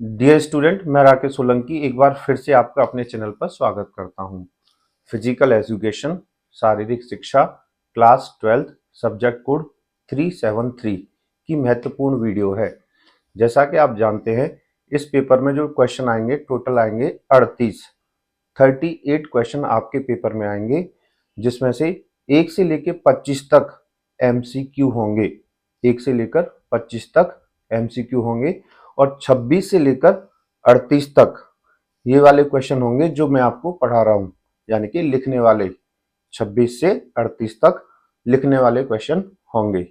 Dear student, मैं राकेश सोलंकी एक बार फिर से आपका अपने चैनल पर स्वागत करता हूं। फिजिकल एजुकेशन, शारीरिक शिक्षा, क्लास 12 सब्जेक्ट कोड 373 की महत्वपूर्ण वीडियो है। जैसा कि आप जानते हैं, इस पेपर में जो क्वेश्चन आएंगे टोटल आएंगे 38 क्वेश्चन आपके पेपर में आएंगे, जिसमें से 1 से लेकर 25 तक एमसीक्यू होंगे। 1 से लेकर 25 तक एमसीक्यू होंगे और 26 से लेकर 38 तक ये वाले क्वेश्चन होंगे जो मैं आपको पढ़ा रहा हूं, यानी कि लिखने वाले। 26 से 38 तक लिखने वाले क्वेश्चन होंगे।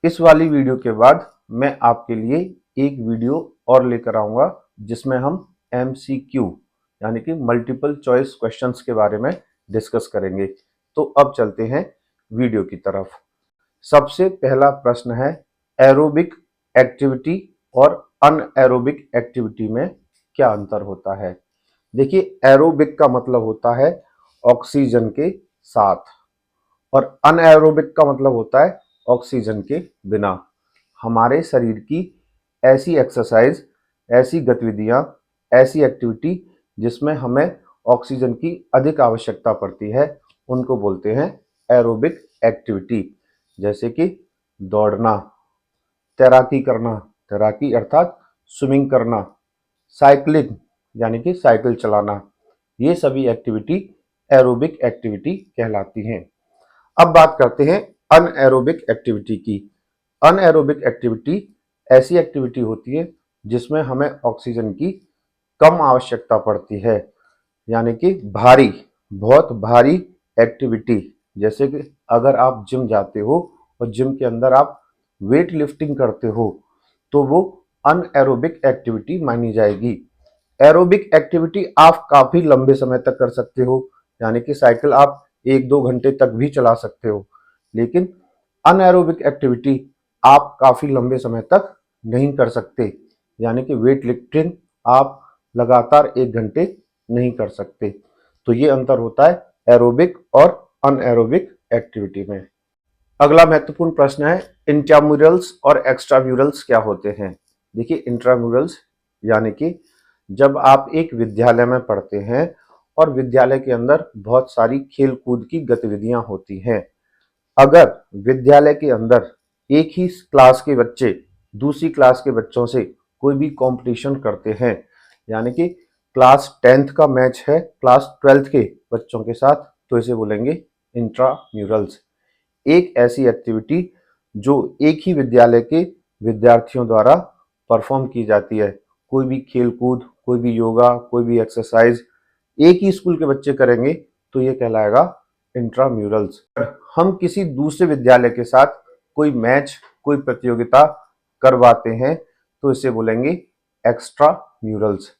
इस वाली वीडियो के बाद मैं आपके लिए एक वीडियो और लेकर आऊंगा जिसमें हम एमसीक्यू यानी कि मल्टीपल चॉइस क्वेश्चंस के बारे में डिस्कस करेंगे। तो अब चलते हैं वीडियो की तरफ। सबसे पहला प्रश्न है, एरोबिक एक्टिविटी और अनएरोबिक एक्टिविटी में क्या अंतर होता है। देखिए, एरोबिक का मतलब होता है ऑक्सीजन के साथ और अनएरोबिक का मतलब होता है ऑक्सीजन के बिना। हमारे शरीर की ऐसी एक्सरसाइज, ऐसी गतिविधियां, ऐसी एक्टिविटी जिसमें हमें ऑक्सीजन की अधिक आवश्यकता पड़ती है, उनको बोलते हैं एरोबिक एक्टिविटी। जैसे कि दौड़ना, तैराकी करना, तैराकी अर्थात स्विमिंग करना, साइकिलिंग यानी कि साइकिल चलाना, ये सभी एक्टिविटी एरोबिक एक्टिविटी कहलाती हैं। अब बात करते हैं अनएरोबिक एक्टिविटी की। अनएरोबिक एक्टिविटी ऐसी एक्टिविटी होती है जिसमें हमें ऑक्सीजन की कम आवश्यकता पड़ती है, यानी कि भारी, बहुत भारी एक्टिविटी। जैसे कि अगर आप जिम जाते हो और जिम के अंदर आप वेट लिफ्टिंग करते हो तो वो अनएरोबिक एक्टिविटी मानी जाएगी। एरोबिक एक्टिविटी आप काफी लंबे समय तक कर सकते हो, यानी कि साइकिल आप 1-2 घंटे तक भी चला सकते हो, लेकिन अनएरोबिक एक्टिविटी आप काफी लंबे समय तक नहीं कर सकते, यानी कि वेट लिफ्टिंग आप लगातार 1 घंटे नहीं कर सकते। तो ये अंतर होता है एरोबिक और अनएरोबिक एक्टिविटी में। अगला महत्वपूर्ण प्रश्न है, इंट्राम्यूरल्स और एक्स्ट्राम्यूरल्स क्या होते हैं। देखिए, इंट्राम्यूरल्स यानी कि जब आप एक विद्यालय में पढ़ते हैं और विद्यालय के अंदर बहुत सारी खेल कूद की गतिविधियां होती हैं। अगर विद्यालय के अंदर एक ही क्लास के बच्चे दूसरी क्लास के बच्चों से कोई भी कंपटीशन करते हैं, यानी कि क्लास 10th का मैच है क्लास 12th के बच्चों के साथ, तो इसे बोलेंगे इंट्राम्यूरल्स। एक ऐसी एक्टिविटी जो एक ही विद्यालय के विद्यार्थियों द्वारा परफॉर्म की जाती है। कोई भी खेल कूद, कोई भी योगा, कोई भी एक्सरसाइज एक ही स्कूल के बच्चे करेंगे तो ये कहलाएगा इंट्राम्यूरल्स। हम किसी दूसरे विद्यालय के साथ कोई मैच, कोई प्रतियोगिता करवाते हैं तो इसे बोलेंगे एक्स्ट्रा म्यूरल्स।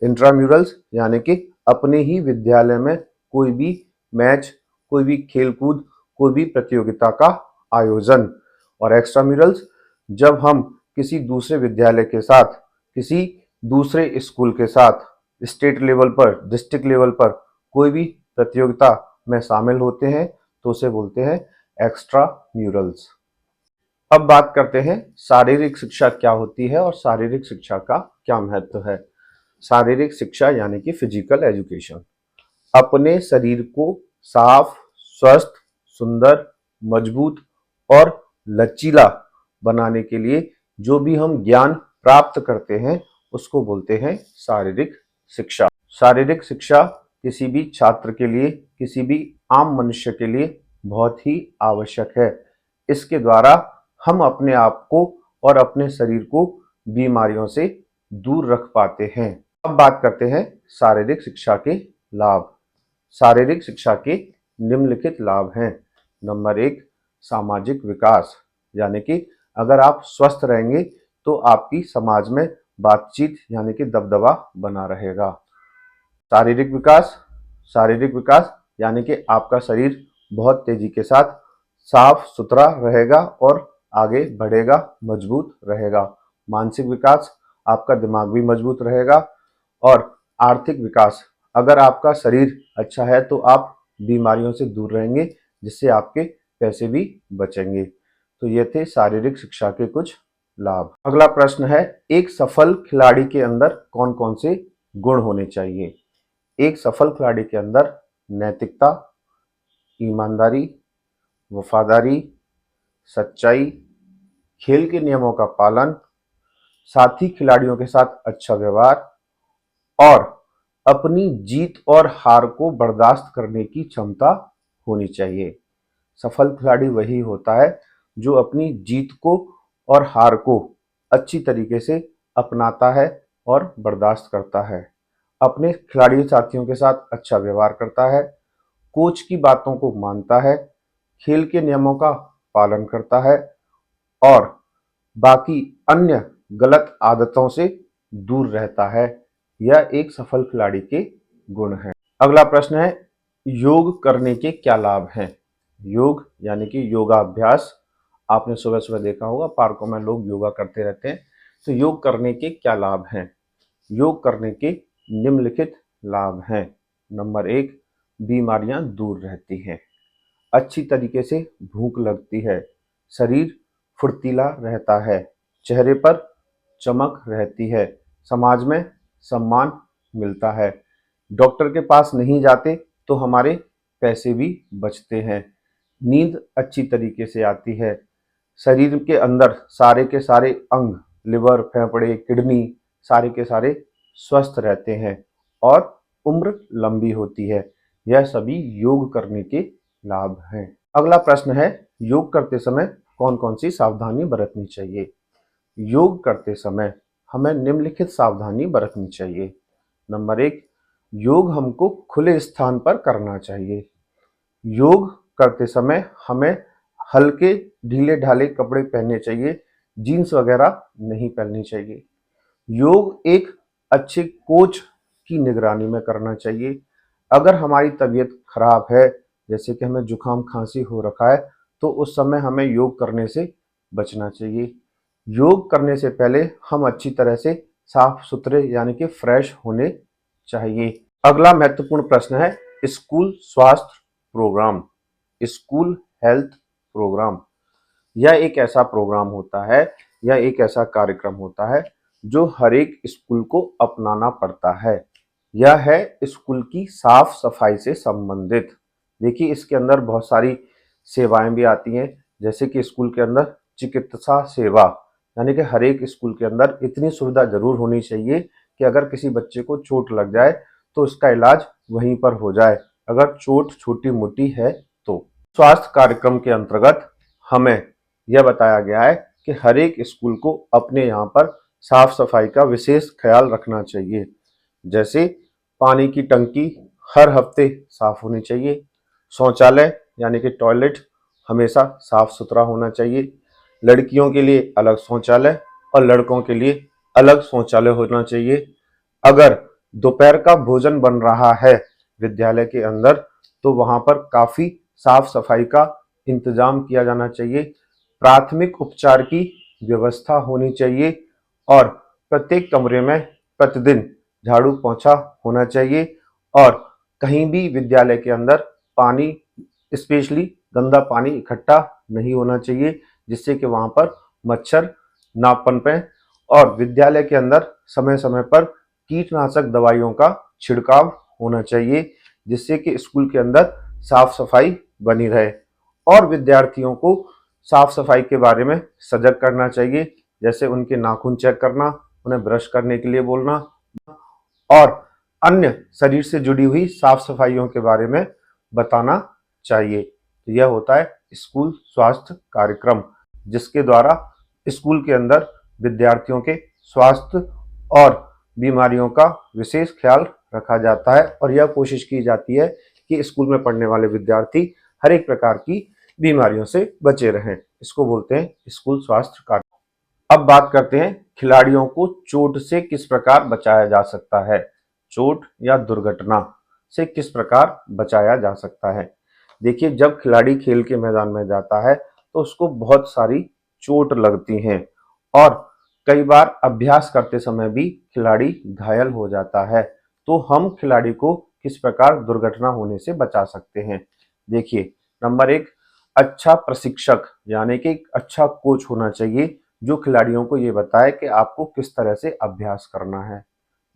इंट्राम्यूरल्स यानी कि अपने ही विद्यालय में कोई भी मैच, कोई भी खेलकूद, कोई भी प्रतियोगिता का आयोजन। और एक्स्ट्रा म्यूरल्स जब हम किसी दूसरे विद्यालय के साथ, किसी दूसरे स्कूल के साथ स्टेट लेवल पर, डिस्ट्रिक्ट लेवल पर कोई भी प्रतियोगिता में शामिल होते हैं तो उसे बोलते हैं एक्स्ट्रा म्यूरल्स। अब बात करते हैं शारीरिक शिक्षा क्या होती है और शारीरिक शिक्षा का क्या महत्व है। शारीरिक शिक्षा यानी कि फिजिकल एजुकेशन अपने शरीर को साफ, स्वस्थ, सुंदर, मजबूत और लचीला बनाने के लिए जो भी हम ज्ञान प्राप्त करते हैं उसको बोलते हैं शारीरिक शिक्षा। शारीरिक शिक्षा किसी भी छात्र के लिए, किसी भी आम मनुष्य के लिए बहुत ही आवश्यक है। इसके द्वारा हम अपने आप को और अपने शरीर को बीमारियों से दूर रख पाते हैं। अब बात करते हैं शारीरिक शिक्षा के लाभ। शारीरिक शिक्षा के निम्नलिखित लाभ हैं। नंबर 1, सामाजिक विकास, यानी कि अगर आप स्वस्थ रहेंगे तो आपकी समाज में बातचीत यानी कि दबदबा बना रहेगा। शारीरिक विकास, शारीरिक विकास यानी कि आपका शरीर बहुत तेजी के साथ साफ सुथरा रहेगा और आगे बढ़ेगा, मजबूत रहेगा। मानसिक विकास, आपका दिमाग भी मजबूत रहेगा। और आर्थिक विकास, अगर आपका शरीर अच्छा है तो आप बीमारियों से दूर रहेंगे, जिससे आपके पैसे भी बचेंगे। तो ये थे शारीरिक शिक्षा के कुछ लाभ। अगला प्रश्न है, एक सफल खिलाड़ी के अंदर कौन कौन से गुण होने चाहिए? एक सफल खिलाड़ी के अंदर नैतिकता, ईमानदारी, वफादारी, सच्चाई, खेल के नियमों का पालन, साथी खिलाड़ियों के साथ अच्छा व्यवहार और अपनी जीत और हार को बर्दाश्त करने की क्षमता होनी चाहिए। सफल खिलाड़ी वही होता है जो अपनी जीत को और हार को अच्छी तरीके से अपनाता है और बर्दाश्त करता है, अपने खिलाड़ी साथियों के साथ अच्छा व्यवहार करता है, कोच की बातों को मानता है, खेल के नियमों का पालन करता है और बाकी अन्य गलत आदतों से दूर रहता है। यह एक सफल खिलाड़ी के गुण हैं। अगला प्रश्न है, योग करने के क्या लाभ हैं? योग यानी कि योगाभ्यास। आपने सुबह सुबह देखा होगा पार्कों में लोग योगा करते रहते हैं। तो योग करने के क्या लाभ हैं? योग करने के निम्नलिखित लाभ हैं। नंबर 1, बीमारियां दूर रहती हैं, अच्छी तरीके से भूख लगती है, शरीर फुर्तीला रहता है, चेहरे पर चमक रहती है, समाज में सम्मान मिलता है, डॉक्टर के पास नहीं जाते तो हमारे पैसे भी बचते हैं, नींद अच्छी तरीके से आती है, शरीर के अंदर सारे के सारे अंग, लिवर, फेफड़े, किडनी सारे के सारे स्वस्थ रहते हैं और उम्र लंबी होती है। यह सभी योग करने के लाभ हैं। अगला प्रश्न है, योग करते समय कौन कौन सी सावधानी बरतनी चाहिए? योग करते समय हमें निम्नलिखित सावधानी बरतनी चाहिए। नंबर 1, योग हमको खुले स्थान पर करना चाहिए। योग करते समय हमें हल्के ढीले ढाले कपड़े पहनने चाहिए, जीन्स वगैरह नहीं पहननी चाहिए। योग एक अच्छे कोच की निगरानी में करना चाहिए। अगर हमारी तबीयत खराब है, जैसे कि हमें जुकाम खांसी हो रखा है, तो उस समय हमें योग करने से बचना चाहिए। योग करने से पहले हम अच्छी तरह से साफ सुथरे यानी कि फ्रेश होने चाहिए। अगला महत्वपूर्ण प्रश्न है, स्कूल स्वास्थ्य प्रोग्राम, स्कूल हेल्थ प्रोग्राम। यह एक ऐसा प्रोग्राम होता है, यह एक ऐसा कार्यक्रम होता है जो हर एक स्कूल को अपनाना पड़ता है। यह है स्कूल की साफ सफाई से संबंधित। देखिए, इसके अंदर बहुत सारी सेवाएं भी आती हैं, जैसे कि स्कूल के अंदर चिकित्सा सेवा, यानी कि हर एक स्कूल के अंदर इतनी सुविधा जरूर होनी चाहिए कि अगर किसी बच्चे को चोट लग जाए तो उसका इलाज वहीं पर हो जाए, अगर चोट छोटी मोटी है तो। स्वास्थ्य कार्यक्रम के अंतर्गत हमें यह बताया गया है कि हर एक स्कूल को अपने यहाँ पर साफ सफाई का विशेष ख्याल रखना चाहिए। जैसे पानी की टंकी हर हफ्ते साफ होनी चाहिए, शौचालय यानी कि टॉयलेट हमेशा साफ सुथरा होना चाहिए, लड़कियों के लिए अलग शौचालय और लड़कों के लिए अलग शौचालय होना चाहिए। अगर दोपहर का भोजन बन रहा है विद्यालय के अंदर, तो वहां पर काफी साफ सफाई का इंतजाम किया जाना चाहिए, प्राथमिक उपचार की व्यवस्था होनी चाहिए और प्रत्येक कमरे में प्रतिदिन झाड़ू पोंछा होना चाहिए और कहीं भी विद्यालय के अंदर पानी, स्पेशली गंदा पानी इकट्ठा नहीं होना चाहिए, जिससे कि वहां पर मच्छर ना पनपे और विद्यालय के अंदर समय समय पर कीटनाशक दवाइयों का छिड़काव होना चाहिए, जिससे कि स्कूल के अंदर साफ सफाई बनी रहे और विद्यार्थियों को साफ सफाई के बारे में सजग करना चाहिए, जैसे उनके नाखून चेक करना, उन्हें ब्रश करने के लिए बोलना और अन्य शरीर से जुड़ी हुई साफ सफाइयों के बारे में बताना चाहिए। तो यह होता है स्कूल स्वास्थ्य कार्यक्रम, जिसके द्वारा स्कूल के अंदर विद्यार्थियों के स्वास्थ्य और बीमारियों का विशेष ख्याल रखा जाता है और यह कोशिश की जाती है कि स्कूल में पढ़ने वाले विद्यार्थी हर एक प्रकार की बीमारियों से बचे रहें। इसको बोलते हैं स्कूल स्वास्थ्य कार्यक्रम। अब बात करते हैं खिलाड़ियों को चोट से किस प्रकार बचाया जा सकता है। चोट या दुर्घटना से किस प्रकार बचाया जा सकता है? देखिए, जब खिलाड़ी खेल के मैदान में जाता है तो उसको बहुत सारी चोट लगती हैं और कई बार अभ्यास करते समय भी खिलाड़ी घायल हो जाता है। तो हम खिलाड़ी को किस प्रकार दुर्घटना होने से बचा सकते हैं? देखिए, नंबर 1, अच्छा प्रशिक्षक यानी कि एक अच्छा कोच होना चाहिए जो खिलाड़ियों को ये बताए कि आपको किस तरह से अभ्यास करना है।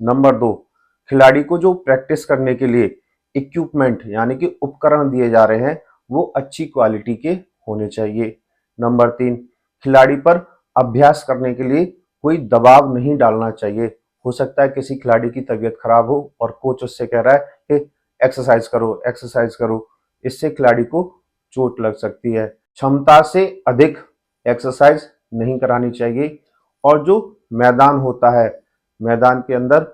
नंबर 2, खिलाड़ी को जो प्रैक्टिस करने के लिए इक्विपमेंट यानी कि उपकरण दिए जा रहे हैं वो अच्छी क्वालिटी के होने चाहिए। नंबर 3, खिलाड़ी पर अभ्यास करने के लिए कोई दबाव नहीं डालना चाहिए। हो सकता है किसी खिलाड़ी की तबीयत खराब हो और कोच उससे कह रहा है कि एक्सरसाइज करो, इससे खिलाड़ी को चोट लग सकती है। क्षमता से अधिक एक्सरसाइज नहीं करानी चाहिए और जो मैदान होता है, मैदान के अंदर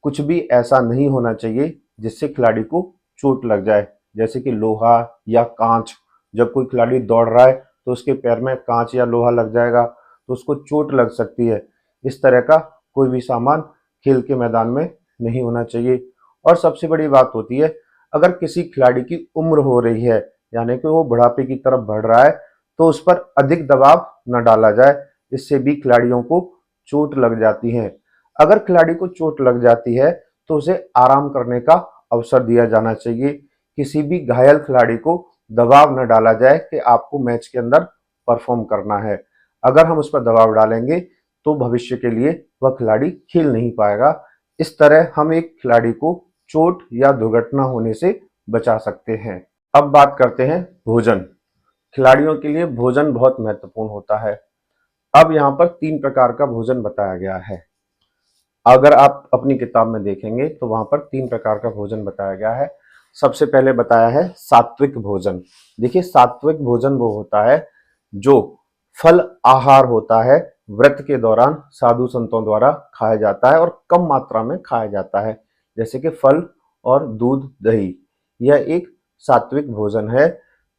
कुछ भी ऐसा नहीं होना चाहिए जिससे खिलाड़ी को चोट लग जाए, जैसे कि लोहा या कांच। जब कोई खिलाड़ी दौड़ रहा है तो उसके पैर में कांच या लोहा लग जाएगा तो उसको चोट लग सकती है। इस तरह का कोई भी सामान खेल के मैदान में नहीं होना चाहिए। और सबसे बड़ी बात होती है, अगर किसी खिलाड़ी की उम्र हो रही है यानी कि वो बुढ़ापे की तरफ बढ़ रहा है तो उस पर अधिक दबाव न डाला जाए, इससे भी खिलाड़ियों को चोट लग जाती है। अगर खिलाड़ी को चोट लग जाती है तो उसे आराम करने का अवसर दिया जाना चाहिए। किसी भी घायल खिलाड़ी को दबाव न डाला जाए कि आपको मैच के अंदर परफॉर्म करना है। अगर हम उस पर दबाव डालेंगे तो भविष्य के लिए वह खिलाड़ी खेल नहीं पाएगा। इस तरह हम एक खिलाड़ी को चोट या दुर्घटना होने से बचा सकते हैं। अब बात करते हैं भोजन। खिलाड़ियों के लिए भोजन बहुत महत्वपूर्ण होता है। अब यहाँ पर 3 प्रकार का भोजन बताया गया है। अगर आप अपनी किताब में देखेंगे तो वहां पर 3 प्रकार का भोजन बताया गया है। सबसे पहले बताया है सात्विक भोजन। देखिए, सात्विक भोजन वो होता है जो फल आहार होता है, व्रत के दौरान साधु संतों द्वारा खाया जाता है और कम मात्रा में खाया जाता है, जैसे कि फल और दूध, दही। यह एक सात्विक भोजन है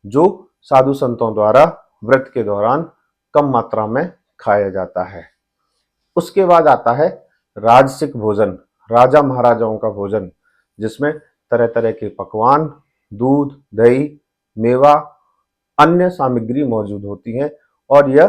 जो साधु संतों द्वारा व्रत के दौरान कम मात्रा में खाया जाता है। उसके बाद आता है राजसिक भोजन, राजा महाराजाओं का भोजन, जिसमें तरह तरह के पकवान, दूध, दही, मेवा, अन्य सामग्री मौजूद होती है और यह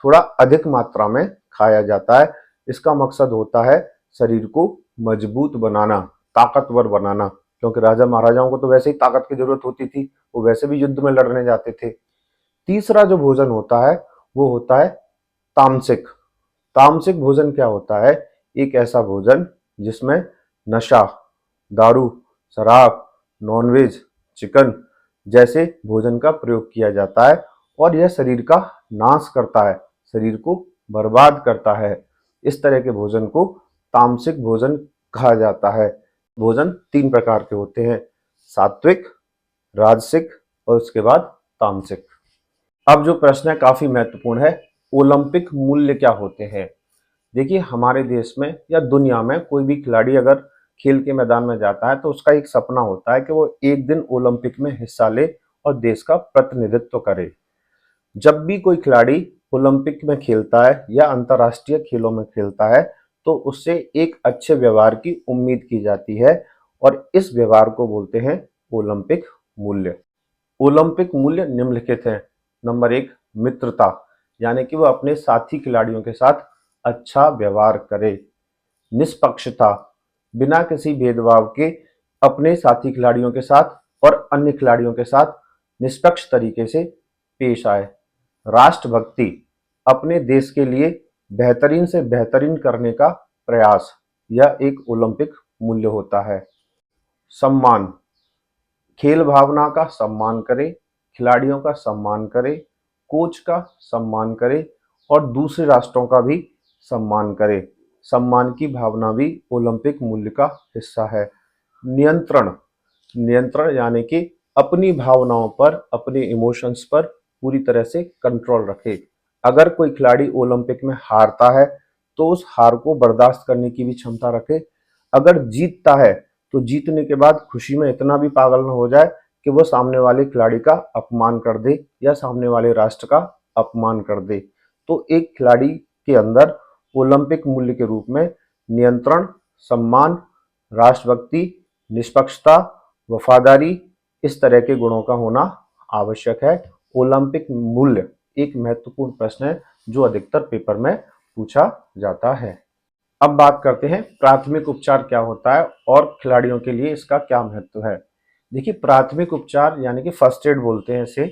थोड़ा अधिक मात्रा में खाया जाता है। इसका मकसद होता है शरीर को मजबूत बनाना, ताकतवर बनाना, क्योंकि राजा महाराजाओं को तो वैसे ही ताकत की जरूरत होती थी, वो वैसे भी युद्ध में लड़ने जाते थे। तीसरा जो भोजन होता है वो होता है तामसिक। तामसिक भोजन क्या होता है? एक ऐसा भोजन जिसमें नशा, दारू, शराब, नॉनवेज, चिकन जैसे भोजन का प्रयोग किया जाता है और यह शरीर का नाश करता है, शरीर को बर्बाद करता है। इस तरह के भोजन को तामसिक भोजन कहा जाता है। भोजन 3 प्रकार के होते हैं, सात्विक, राजसिक और उसके बाद तामसिक। अब जो प्रश्न है काफी महत्वपूर्ण है, ओलंपिक मूल्य क्या होते हैं? देखिए, हमारे देश में या दुनिया में कोई भी खिलाड़ी अगर खेल के मैदान में जाता है तो उसका एक सपना होता है कि वो एक दिन ओलंपिक में हिस्सा ले और देश का प्रतिनिधित्व करे। जब भी कोई खिलाड़ी ओलंपिक में खेलता है या अंतर्राष्ट्रीय खेलों में खेलता है तो उससे एक अच्छे व्यवहार की उम्मीद की जाती है और इस व्यवहार को बोलते हैं ओलंपिक मूल्य। ओलंपिक मूल्य निम्नलिखित हैं। नंबर 1, मित्रता, यानी कि वो अपने साथी खिलाड़ियों के साथ अच्छा व्यवहार करे। निष्पक्षता, बिना किसी भेदभाव के अपने साथी खिलाड़ियों के साथ और अन्य खिलाड़ियों के साथ निष्पक्ष तरीके से पेश आए। राष्ट्रभक्ति, अपने देश के लिए बेहतरीन से बेहतरीन करने का प्रयास, यह एक ओलंपिक मूल्य होता है। सम्मान, खेल भावना का सम्मान करे, खिलाड़ियों का सम्मान करे, कोच का सम्मान करे और दूसरे राष्ट्रों का भी सम्मान करे। सम्मान की भावना भी ओलंपिक मूल्य का हिस्सा है। नियंत्रण, नियंत्रण यानी कि अपनी भावनाओं पर, अपने इमोशंस पर पूरी तरह से कंट्रोल रखे। अगर कोई खिलाड़ी ओलंपिक में हारता है तो उस हार को बर्दाश्त करने की भी क्षमता रखे। अगर जीतता है तो जीतने के बाद खुशी में इतना भी पागल न हो जाए कि वो सामने वाले खिलाड़ी का अपमान कर दे या सामने वाले राष्ट्र का अपमान कर दे। तो एक खिलाड़ी के अंदर ओलंपिक मूल्य के रूप में नियंत्रण, सम्मान, राष्ट्रभक्ति, निष्पक्षता, वफादारी, इस तरह के गुणों का होना आवश्यक है। ओलंपिक मूल्य एक महत्वपूर्ण प्रश्न है जो अधिकतर पेपर में पूछा जाता है। अब बात करते हैं प्राथमिक उपचार क्या होता है और खिलाड़ियों के लिए इसका क्या महत्व है। देखिए, प्राथमिक उपचार यानी कि फर्स्ट एड बोलते हैं इसे,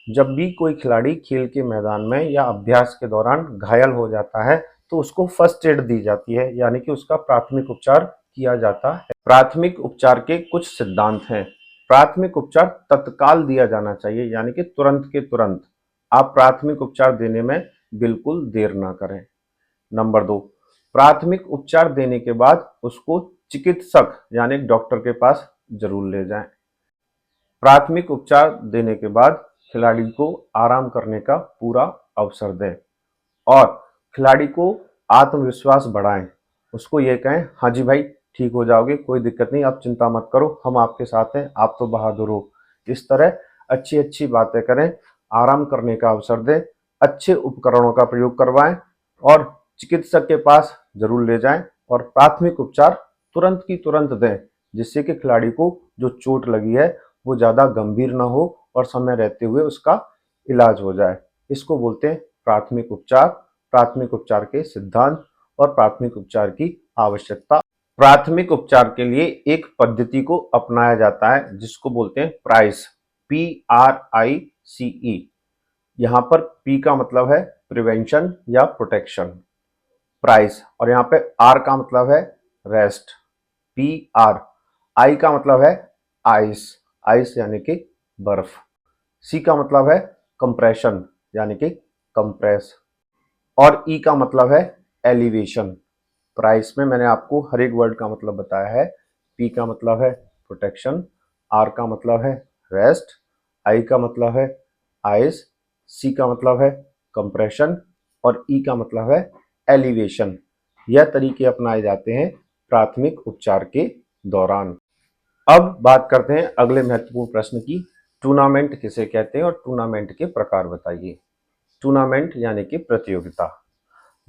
जब भी कोई खिलाड़ी खेल के मैदान में या अभ्यास के दौरान घायल हो जाता है तो उसको फर्स्ट एड दी जाती है, यानी कि उसका प्राथमिक उपचार किया जाता है। प्राथमिक उपचार के कुछ सिद्धांत हैं। प्राथमिक उपचार तत्काल दिया जाना चाहिए, यानी कि तुरंत के तुरंत। आप प्राथमिक उपचार देने में बिल्कुल देर ना करें। नंबर 2, प्राथमिक उपचार देने के बाद उसको चिकित्सक यानी डॉक्टर के पास जरूर ले जाएं। प्राथमिक उपचार देने के बाद खिलाड़ी को आराम करने का पूरा अवसर दें और खिलाड़ी को आत्मविश्वास बढ़ाएं। उसको ये कहें, हाँ जी भाई ठीक हो जाओगे, कोई दिक्कत नहीं, आप चिंता मत करो, हम आपके साथ हैं, आप तो बहादुर हो। इस तरह अच्छी अच्छी बातें करें, आराम करने का अवसर दें, अच्छे उपकरणों का प्रयोग करवाएं और चिकित्सक के पास जरूर ले जाएं और प्राथमिक उपचार तुरंत की तुरंत दें, जिससे कि खिलाड़ी को जो चोट लगी है वो ज़्यादा गंभीर ना हो और समय रहते हुए उसका इलाज हो जाए। इसको बोलते हैं प्राथमिक उपचार, प्राथमिक उपचार के सिद्धांत और प्राथमिक उपचार की आवश्यकता। प्राथमिक उपचार के लिए एक पद्धति को अपनाया जाता है जिसको बोलते हैं प्राइस, PRICE। यहाँ पर P का मतलब है प्रिवेंशन या प्रोटेक्शन, प्राइस, और यहाँ पे R का मतलब है रेस्ट, PR। I का मतलब है आइस, आइस यानी कि बर्फ। C का मतलब है कंप्रेशन यानी कि कंप्रेस, और E का मतलब है एलिवेशन। प्राइस में मैंने आपको हर एक वर्ड का मतलब बताया है। P का मतलब है प्रोटेक्शन, R का मतलब है रेस्ट, I का मतलब है आइस, C का मतलब है कंप्रेशन और E का मतलब है एलिवेशन। यह तरीके अपनाए जाते हैं प्राथमिक उपचार के दौरान। अब बात करते हैं अगले महत्वपूर्ण प्रश्न की, टूर्नामेंट किसे कहते हैं और टूर्नामेंट के प्रकार बताइए। टूर्नामेंट यानी कि प्रतियोगिता।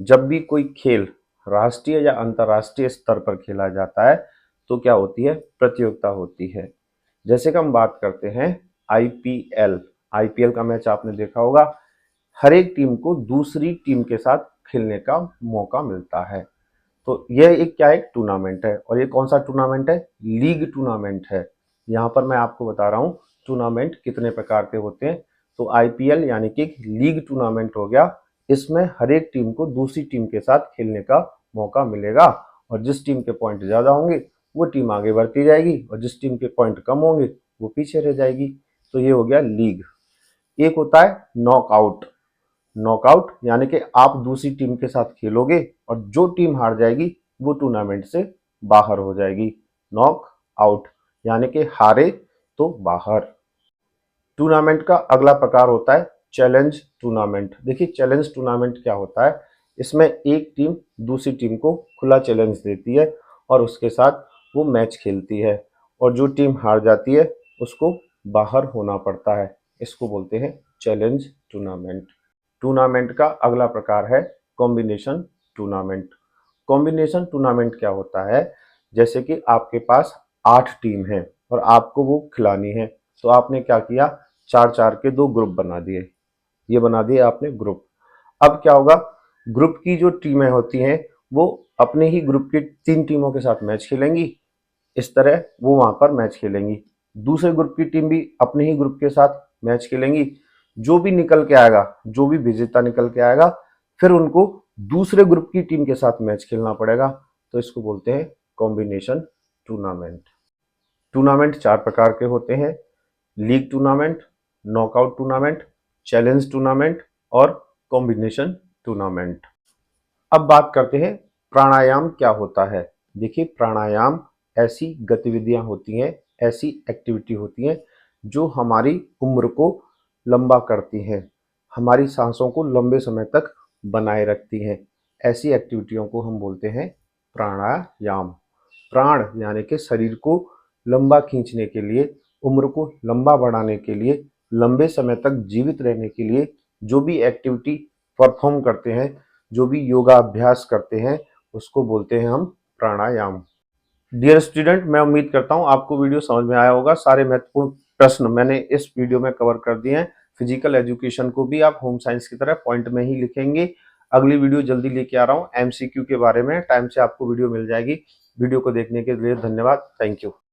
जब भी कोई खेल राष्ट्रीय या अंतर्राष्ट्रीय स्तर पर खेला जाता है तो क्या होती है, प्रतियोगिता होती है। जैसे कि हम बात करते हैं आईपीएल, आईपीएल का मैच आपने देखा होगा। हर एक टीम को दूसरी टीम के साथ खेलने का मौका मिलता है, तो यह एक क्या है, टूर्नामेंट है। और ये कौन सा टूर्नामेंट है, लीग टूर्नामेंट है। यहाँ पर मैं आपको बता रहा हूँ टूर्नामेंट कितने प्रकार के होते हैं। तो आईपीएल यानी कि लीग टूर्नामेंट हो गया, इसमें हर एक टीम को दूसरी टीम के साथ खेलने का मौका मिलेगा और जिस टीम के पॉइंट ज़्यादा होंगे वो टीम आगे बढ़ती जाएगी और जिस टीम के पॉइंट कम होंगे वो पीछे रह जाएगी। तो ये हो गया लीग। एक होता है नॉकआउट। नॉकआउट यानी कि आप दूसरी टीम के साथ खेलोगे और जो टीम हार जाएगी वो टूर्नामेंट से बाहर हो जाएगी। नॉक आउट यानी कि हारे तो बाहर। टूर्नामेंट का अगला प्रकार होता है चैलेंज टूर्नामेंट। देखिए चैलेंज टूर्नामेंट क्या होता है, इसमें एक टीम दूसरी टीम को खुला चैलेंज देती है और उसके साथ वो मैच खेलती है और जो टीम हार जाती है उसको बाहर होना पड़ता है। इसको बोलते हैं चैलेंज टूर्नामेंट। टूर्नामेंट का अगला प्रकार है कॉम्बिनेशन टूर्नामेंट। कॉम्बिनेशन टूर्नामेंट क्या होता है, जैसे कि आपके पास 8 टीम है और आपको वो खिलानी है, तो आपने क्या किया, 4-4 के 2 ग्रुप बना दिए। ये बना दिए आपने ग्रुप। अब क्या होगा, ग्रुप की जो टीमें होती हैं वो अपने ही ग्रुप की 3 टीमों के साथ मैच खेलेंगी। इस तरह वो वहां पर मैच खेलेंगी। दूसरे ग्रुप की टीम भी अपने ही ग्रुप के साथ मैच खेलेंगी। जो भी निकल के आएगा, जो भी विजेता निकल के आएगा, फिर उनको दूसरे ग्रुप की टीम के साथ मैच खेलना पड़ेगा। तो इसको बोलते हैं कॉम्बिनेशन टूर्नामेंट। टूर्नामेंट 4 प्रकार के होते हैं, league tournament, knockout tournament, challenge tournament और कॉम्बिनेशन टूर्नामेंट। अब बात करते हैं प्राणायाम क्या होता है। देखिए प्राणायाम ऐसी गतिविधियां होती हैं, ऐसी एक्टिविटी होती हैं जो हमारी उम्र को लंबा करती हैं, हमारी सांसों को लंबे समय तक बनाए रखती हैं। ऐसी एक्टिविटियों को हम बोलते हैं प्राणायाम। प्राण यानी कि शरीर को लंबा खींचने के लिए, उम्र को लंबा बढ़ाने के लिए, लंबे समय तक जीवित रहने के लिए जो भी एक्टिविटी परफॉर्म करते हैं, जो भी योगा अभ्यास करते हैं, उसको बोलते हैं हम प्राणायाम। डियर स्टूडेंट, मैं उम्मीद करता हूं आपको वीडियो समझ में आया होगा। सारे महत्वपूर्ण प्रश्न मैंने इस वीडियो में कवर कर दिए हैं। फिजिकल एजुकेशन को भी आप होम साइंस की तरह पॉइंट में ही लिखेंगे। अगली वीडियो जल्दी लेके आ रहा हूं एमसीक्यू के बारे में, टाइम से आपको वीडियो मिल जाएगी। वीडियो को देखने के लिए धन्यवाद। Thank you.